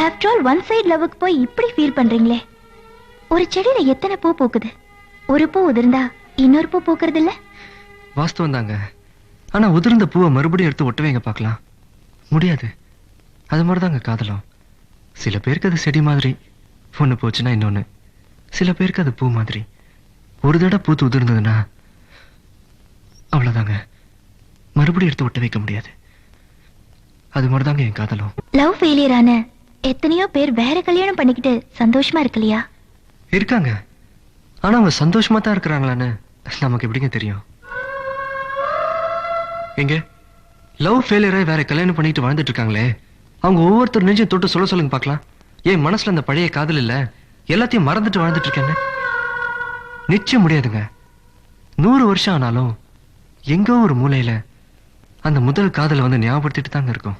After all one side லவ்வுக்கு போய் இப்படி feel பண்றீங்களே. ஒரு செடியில எத்தனை பூ பூக்குது, ஒரு பூ உதிர்ந்தா இன்னொரு பூ பூக்குறது இல்ல? வாஸ்தவம் தாங்க. ஆனா உதிர்ந்த பூவை மறுபடியும் எடுத்து ஒட்ட வைங்க பார்க்கலாம். முடியாது. அது மாதிரிதாங்க காதலும். சில பேருக்கு அது செடி மாதிரி, ஒண்ணு போச்சுன்னா இன்னொன்னு. சில பேருக்கு அது பூ மாதிரி, ஒரு தடவை பூத்து உதிர்ந்ததுன்னா அவ்வளவுதாங்க, மறுபடியும் எடுத்து ஒட்ட வைக்க முடியாது. அது மாதிரிதாங்க என் காதலும். லவ் ஃபெயிலியர் ஆன எத்தனையோ பேர் வேற கல்யாணம் பண்ணிக்கிட்டு சந்தோஷமா இருக்கலையா? இருக்காங்க. ஆனா அவங்க சந்தோஷமா தான் இருக்கிறாங்களான்னு நமக்கு எப்படிங்க தெரியும்? எங்க லவ் ஃபெயிலியரை வேற கல்யாணம் பண்ணிட்டு வாழ்ந்துட்டு இருக்காங்களே, அவங்க ஒவ்வொருத்தர் நெஞ்சையும் தொட்டு சொல்ல சொல்லுங்க பார்க்கலாம். ஏன் மனசுல அந்த பழைய காதல் இல்ல, எல்லாத்தையும் மறந்துட்டு வாழ்ந்துட்டு இருக்கேன்னு? நிச்சயம் முடியாதுங்க. 100 வருஷம் ஆனாலும் எங்கோ ஒரு மூலையில அந்த முதல் காதலை வந்து ஞாபகப்படுத்திட்டு தாங்க இருக்கும்.